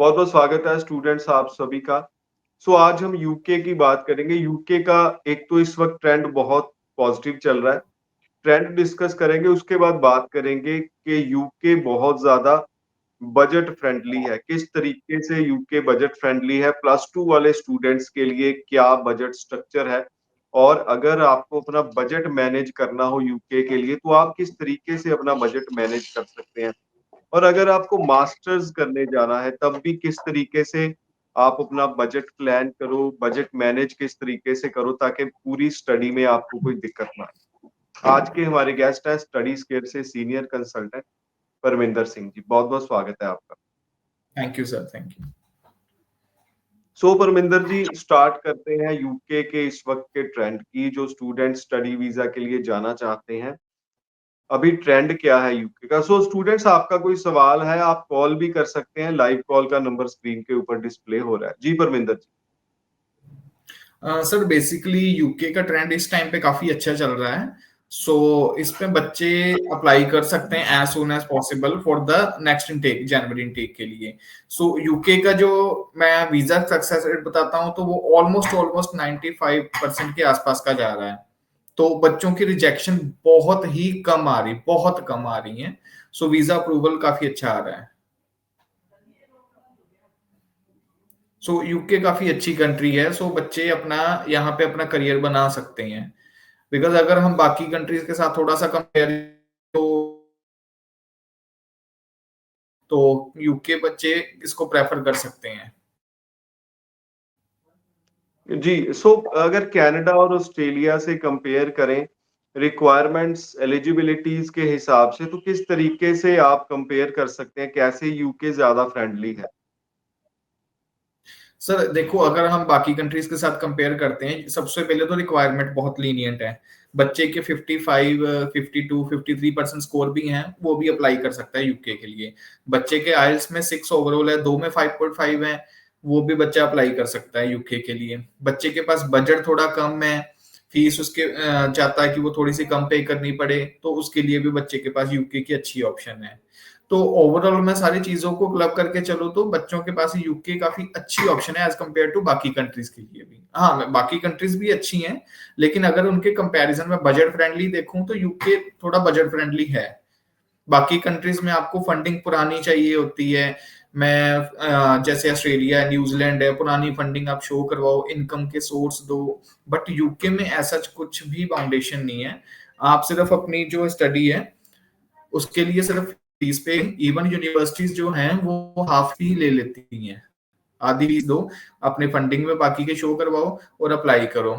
बहुत बहुत स्वागत है स्टूडेंट्स आप सभी का। आज हम यूके की बात करेंगे। यूके का एक तो इस वक्त ट्रेंड बहुत पॉजिटिव चल रहा है। ट्रेंड डिस्कस करेंगे, उसके बाद बात करेंगे कि यूके बहुत ज्यादा बजट फ्रेंडली है। किस तरीके से यूके बजट फ्रेंडली है, प्लस टू वाले स्टूडेंट्स के लिए क्या बजट स्ट्रक्चर है, और अगर आपको अपना बजट मैनेज करना हो यूके के लिए तो आप किस तरीके से अपना बजट मैनेज कर सकते हैं, और अगर आपको मास्टर्स करने जाना है तब भी किस तरीके से आप अपना बजट प्लान करो, बजट मैनेज किस तरीके से करो ताकि पूरी स्टडी में आपको कोई दिक्कत ना आए। आज के हमारे गेस्ट हैं स्टडी स्केयर से सीनियर कंसल्टेंट परमिंदर सिंह जी। बहुत बहुत स्वागत है आपका। Thank you sir, thank you. Parminder ji, start करते हैं यूके के इस वक्त के ट्रेंड की। जो स्टूडेंट स्टडी वीजा के लिए जाना चाहते हैं, अभी ट्रेंड क्या है यूके का? स्टूडेंट्स, आपका कोई सवाल है आप कॉल भी कर सकते हैं। लाइव कॉल का नंबर स्क्रीन के ऊपर डिस्प्ले हो रहा है। जी परमिंदर जी। सर बेसिकली यूके का ट्रेंड इस टाइम पे काफी अच्छा चल रहा है। इस पे बच्चे अप्लाई कर सकते हैं as soon as possible for the next intake, जनवरी इनटेक के लिए। यूके का जो मैं वीजा सक्सेस रेट बताता हूँ तो वो ऑलमोस्ट 95% के आसपास का जा रहा है। तो बच्चों की रिजेक्शन बहुत ही कम आ रही, बहुत कम आ रही है। वीजा अप्रूवल काफी अच्छा आ रहा है। यूके काफी अच्छी कंट्री है। बच्चे अपना यहाँ पे अपना करियर बना सकते हैं। बिकॉज अगर हम बाकी कंट्रीज के साथ थोड़ा सा कंपेयर तो यूके बच्चे इसको प्रेफर कर सकते हैं। जी, अगर कनाडा और ऑस्ट्रेलिया से कंपेयर करें रिक्वायरमेंट्स एलिजिबिलिटीज के हिसाब से, तो किस तरीके से आप कंपेयर कर सकते हैं, कैसे यूके ज्यादा फ्रेंडली है? सर देखो, अगर हम बाकी कंट्रीज के साथ कंपेयर करते हैं, सबसे पहले तो रिक्वायरमेंट बहुत लीनियंट है। बच्चे के 55, 52, 53% स्कोर भी हैं, वो भी अप्लाई कर सकता है यूके के लिए। बच्चे के आइल्स में 6 ओवरऑल है, 2 में 5.5 है, वो भी बच्चा अप्लाई कर सकता है यूके के लिए। बच्चे के पास बजट थोड़ा कम है, फीस उसके चाहता है कि वो थोड़ी सी कम पे करनी पड़े, तो उसके लिए भी बच्चे के पास यूके की अच्छी ऑप्शन है। तो ओवरऑल मैं सारी चीजों को क्लब करके चलो तो बच्चों के पास यूके काफी अच्छी ऑप्शन है एज कम्पेयर टू बाकी कंट्रीज के लिए भी। हाँ, बाकी कंट्रीज भी अच्छी हैं, लेकिन अगर उनके कंपैरिजन में बजट फ्रेंडली देखूं तो यूके थोड़ा बजट फ्रेंडली है। बाकी कंट्रीज में आपको फंडिंग पुरानी चाहिए होती है। जैसे ऑस्ट्रेलिया है, न्यूजीलैंड है, पुरानी फंडिंग आप शो करवाओ, इनकम के सोर्स दो। बट यूके में ऐसा कुछ भी फाउंडेशन नहीं है। आप सिर्फ अपनी जो स्टडी है उसके लिए सिर्फ फीस पे, इवन यूनिवर्सिटीज जो हैं वो हाफ ही ले लेती हैं। आधी फीस दो, अपने फंडिंग में बाकी के शो करवाओ और अप्लाई करो।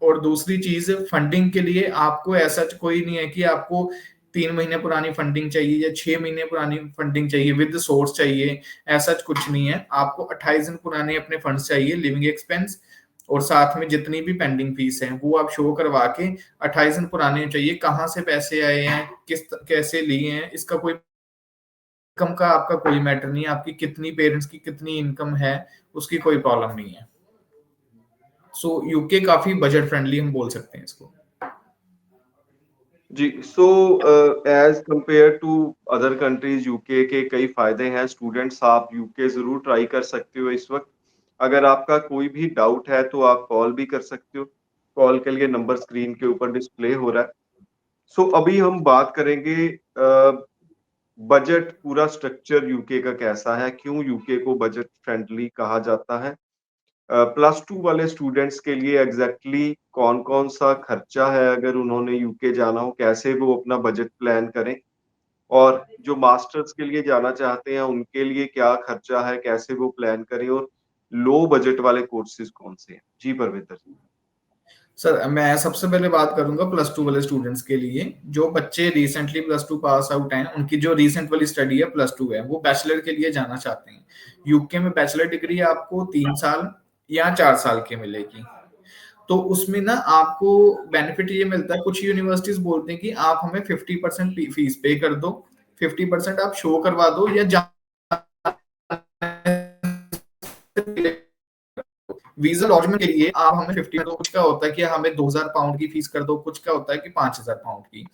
और दूसरी चीज, फंडिंग के लिए आपको ऐसा कोई नहीं है कि आपको 3 महीने पुरानी फंडिंग चाहिए या 6 महीने पुरानी फंडिंग चाहिए विद सोर्स चाहिए। ऐसा कुछ नहीं है। आपको 28 दिन पुराने अपने फंड्स चाहिए, लिविंग एक्सपेंस और साथ में जितनी भी पेंडिंग फीस है वो आप शो करवा के 28 दिन पुराने चाहिए। कहाँ से पैसे आए हैं, कैसे लिए हैं, इसका कोई इनकम का आपका कोई मैटर नहीं है। आपकी कितनी पेरेंट्स की कितनी इनकम है उसकी कोई प्रॉब्लम नहीं है। यूके काफी बजट फ्रेंडली हम बोल सकते हैं इसको। जी, as compare to other countries UK के कई फायदे हैं। स्टूडेंट्स, आप यूके जरूर ट्राई कर सकते हो इस वक्त। अगर आपका कोई भी डाउट है तो आप कॉल भी कर सकते हो। कॉल के लिए नंबर स्क्रीन के ऊपर डिस्प्ले हो रहा है। अभी हम बात करेंगे बजट, पूरा स्ट्रक्चर यूके का कैसा है, क्यों यूके को बजट फ्रेंडली कहा जाता है। प्लस टू वाले स्टूडेंट्स के लिए एग्जैक्टली कौन कौन सा खर्चा है अगर उन्होंने यूके जाना हो, कैसे वो अपना बजट प्लान करें, और जो मास्टर्स के लिए जाना चाहते हैं उनके लिए क्या खर्चा है, कैसे वो प्लान करें, और लो बजट वाले कोर्सेज कौन से हैं। जी परविंदर जी। सर मैं सबसे पहले बात करूंगा प्लस टू वाले स्टूडेंट्स के लिए। जो बच्चे recently plus two pass out हैं, उनकी जो रिसेंट वाली स्टडी है प्लस टू है, वो बैचलर के लिए जाना चाहते हैं। यूके में बैचलर डिग्री आपको 3 साल या 4 साल की मिलेगी। तो उसमें ना आपको बेनिफिट ये मिलता है, कुछ यूनिवर्सिटीज बोलते हैं कि आप हमें 50% फीस पे कर दो, 50% आप शो करवा दो, या वीजा लॉजमेंट के लिए आप हमें 50 दो, कुछ का होता है कि हमें 2000 पाउंड की फीस कर दो, कुछ का होता है कि 5000 पाउंड की।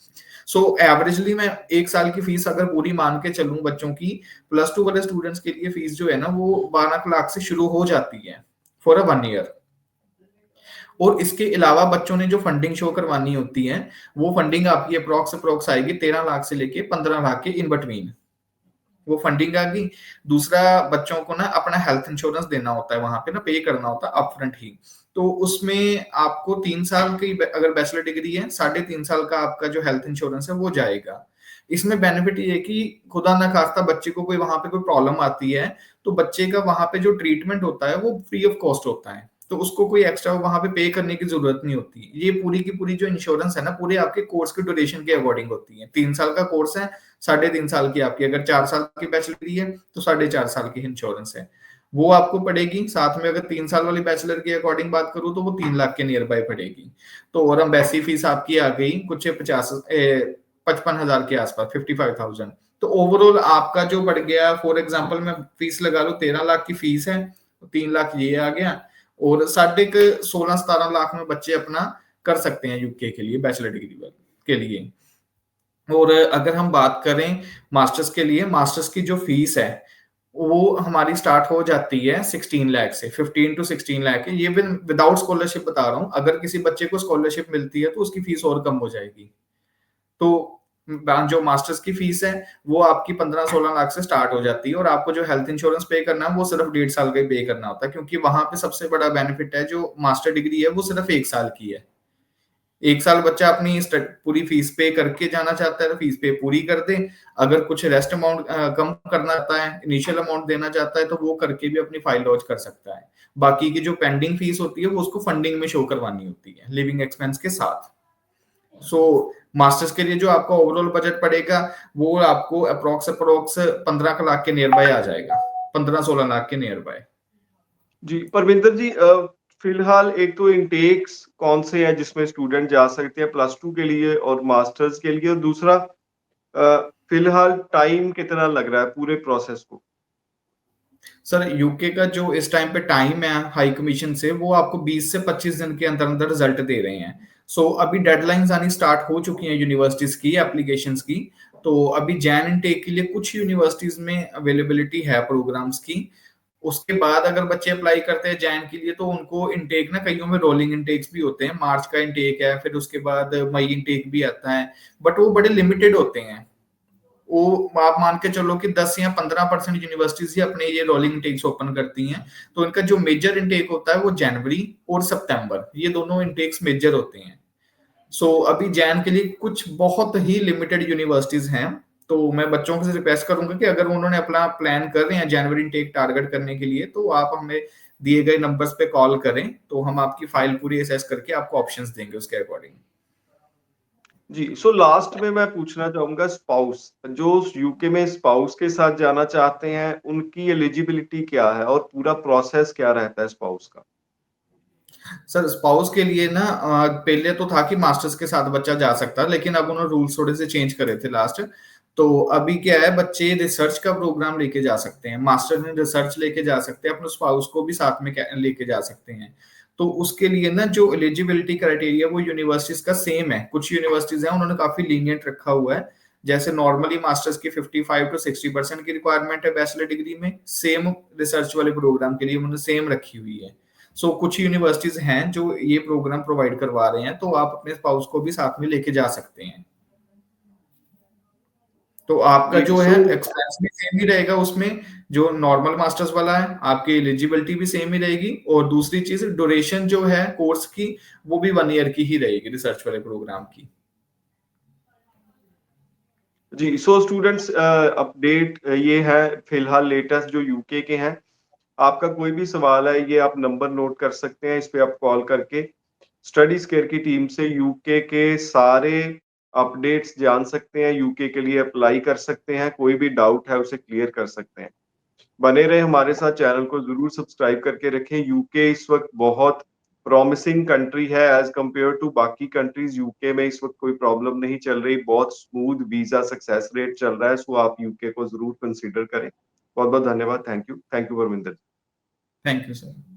सो एवरेजली मैं एक साल की फीस अगर पूरी मान के चलूं बच्चों की, +2 वाले स्टूडेंट्स के लिए फीस जो है ना वो 12 लाख से शुरू हो जाती है फॉर अ 1 ईयर। और इसके अलावा बच्चों ने जो फंडिंग शो करवानी होती है, वो फंडिंग आपकी अप्रोक्स आएगी 13 लाख से लेके 15 लाख के इन बिटवीन, वो फंडिंग आ गई। दूसरा, बच्चों को ना अपना हेल्थ इंश्योरेंस देना होता है, वहां पे ना पे करना होता है अपफ्रंट ही। तो उसमें आपको 3 साल की अगर बैचलर डिग्री है, 3.5 साल का आपका जो हेल्थ इंश्योरेंस है वो जाएगा। इसमें बेनिफिट ये है कि खुदा ना खास्ता बच्चे को कोई वहां पे कोई प्रॉब्लम आती है, तो बच्चे का वहां पे जो ट्रीटमेंट होता है वो फ्री ऑफ कॉस्ट होता है, तो उसको कोई एक्स्ट्रा वहां पे पे करने की जरूरत नहीं होती। ये पूरी की पूरी जो इंश्योरेंस है ना, पूरे आपके कोर्स के ड्यूरेशन के अकॉर्डिंग होती है। 3 साल का कोर्स है, 3.5 साल की आपकी, अगर 4 साल की बैचलर डिग्री है तो 4.5 साल की इंश्योरेंस है, वो आपको पड़ेगी। साथ में अगर 3 साल वाली बैचलर की अकॉर्डिंग बात करूं तो वो 3 लाख के नियर बाय पड़ेगी। तो और एम्बेसी फीस आपकी आ गई कुछ 55,000 के आसपास, 55,000। तो ओवरऑल आपका जो बढ़ गया, फॉर एग्जाम्पल मैं फीस लगा लू 13 लाख की फीस है, 3 लाख ये आ गया, और 16-17 लाख में बच्चे अपना कर सकते हैं यूके के लिए बैचलर डिग्री के लिए। और अगर हम बात करें मास्टर्स के लिए, मास्टर्स की जो फीस है वो हमारी स्टार्ट हो जाती है 16 लाख से, 15 टू 16 लाख है। ये विदाउट स्कॉलरशिप बता रहा हूँ, अगर किसी बच्चे को स्कॉलरशिप मिलती है तो उसकी फीस और कम हो जाएगी। तो जो मास्टर्स की फीस है वो आपकी 15-16 लाख से स्टार्ट हो जाती है, और आपको जो हेल्थ इंश्योरेंस पे करना है वो सिर्फ 1.5 साल का ही पे करना होता है, क्योंकि वहां पे सबसे बड़ा बेनिफिट है, जो मास्टर डिग्री है वो सिर्फ 1 साल की है। 1 साल बच्चा अपनी पूरी फीस पे करके जाना चाहता है तो फीस पे पूरी कर दे, अगर कुछ रेस्ट अमाउंट कम करना चाहता है, इनिशियल अमाउंट देना चाहता है, तो वो करके भी अपनी फाइल लॉन्च कर सकता है। बाकी की जो पेंडिंग फीस होती है वो उसको फंडिंग में शो करवानी होती है लिविंग एक्सपेंस के साथ। सो मास्टर्स के लिए जो आपका ओवरऑल बजट पड़ेगा वो आपको अप्रोक्स 15 लाख के नियर बाय आ जाएगा, 15-16 लाख के नियर बाय। जी परविंदर जी, फिलहाल एक तो इनटेक्स कौन से हैं जिसमें स्टूडेंट जा सकते हैं +2 के लिए और मास्टर्स के लिए, और दूसरा फिलहाल टाइम कितना लग रहा है पूरे प्रोसेस को? सर यूके का जो इस टाइम पे टाइम है हाई कमीशन से, वो आपको 20 से 25 दिन के अंदर अंदर रिजल्ट दे रहे हैं। सो अभी डेडलाइंस आनी स्टार्ट हो चुकी हैं यूनिवर्सिटीज की एप्लीकेशंस की। तो अभी जैन इनटेक के लिए कुछ यूनिवर्सिटीज में अवेलेबिलिटी है प्रोग्राम्स की। उसके बाद अगर बच्चे अप्लाई करते हैं जैन के लिए तो उनको इनटेक ना, कईयों में रोलिंग इनटेक्स भी होते हैं, मार्च का इनटेक है, फिर उसके बाद मई इनटेक भी आता है, बट वो बड़े लिमिटेड होते हैं। वो आप मान के चलो कि 10 या 15% यूनिवर्सिटीज ही अपने ये रोलिंग इनटेक्स ओपन करती हैं। तो इनका जो मेजर इनटेक होता है वो जनवरी और सितंबर, ये दोनों इनटेक्स मेजर होते हैं। सो अभी जैन के लिए कुछ बहुत ही लिमिटेड यूनिवर्सिटीज हैं। तो मैं बच्चों से रिक्वेस्ट करूंगा कि अगर उन्होंने अपना प्लान कर रहे हैं जनवरी इनटेक टारगेट करने के लिए, तो आप हमें दिए गए नंबर्स पे कॉल करें, तो हम आपकी फाइल पूरी असेस करके आपको ऑप्शंस देंगे उसके अकॉर्डिंग। जी, सो लास्ट में मैं पूछना चाहूंगा, स्पाउस जो यूके में स्पाउस के साथ जाना चाहते हैं उनकी एलिजिबिलिटी क्या है और पूरा प्रोसेस क्या रहता है स्पाउस का? सर स्पाउस के लिए ना पहले तो था कि मास्टर्स के साथ बच्चा जा सकता है, लेकिन अब उन्होंने रूल्स थोड़े से चेंज करे थे लास्ट। तो अभी क्या है, बच्चे रिसर्च का प्रोग्राम लेके जा सकते हैं, मास्टर में रिसर्च लेके जा सकते हैं, अपने स्पाउस को भी साथ में लेके जा सकते हैं। तो उसके लिए ना जो एलिजिबिलिटी क्राइटेरिया वो यूनिवर्सिटीज का सेम है। कुछ यूनिवर्सिटीज हैं उन्होंने काफी लीनियंट रखा हुआ है, जैसे नॉर्मली मास्टर्स की 55 to 60% की रिक्वायरमेंट है बैचलर डिग्री में, सेम रिसर्च वाले प्रोग्राम के लिए उन्होंने सेम रखी हुई है। सो कुछ यूनिवर्सिटीज हैं जो ये प्रोग्राम प्रोवाइड करवा रहे हैं, तो आप अपने स्पाउस को भी साथ में लेके जा सकते हैं। तो आपका जी, जो है सो एक्सपेंस भी सेम ही रहेगा उसमें, जो नॉर्मल मास्टर्स वाला है, आपकी एलिजिबिलिटी भी सेम ही रहेगी, और दूसरी चीज ड्यूरेशन जो है कोर्स की वो भी 1 ईयर की ही रहेगी रिसर्च वाले प्रोग्राम की। जी, सो स्टूडेंट्स, अपडेट ये है फिलहाल लेटेस्ट जो यूके के हैं। आपका कोई भी सवाल है ये आप नंबर नोट कर सकते हैं, इस पे आप कॉल करके स्टडी स्केयर की टीम से यूके के सारे अपडेट्स जान सकते हैं, यूके के लिए अप्लाई कर सकते हैं, कोई भी डाउट है उसे क्लियर कर सकते हैं। बने रहे हमारे साथ, चैनल को जरूर सब्सक्राइब करके रखें। यूके इस वक्त बहुत प्रॉमिसिंग कंट्री है एज कंपेयर टू बाकी कंट्रीज। यूके में इस वक्त कोई प्रॉब्लम नहीं चल रही, बहुत स्मूथ वीजा सक्सेस रेट चल रहा है। सो आप यूके को जरूर कंसीडर करें। बहुत बहुत धन्यवाद। Thank you Parvinder. Thank you sir.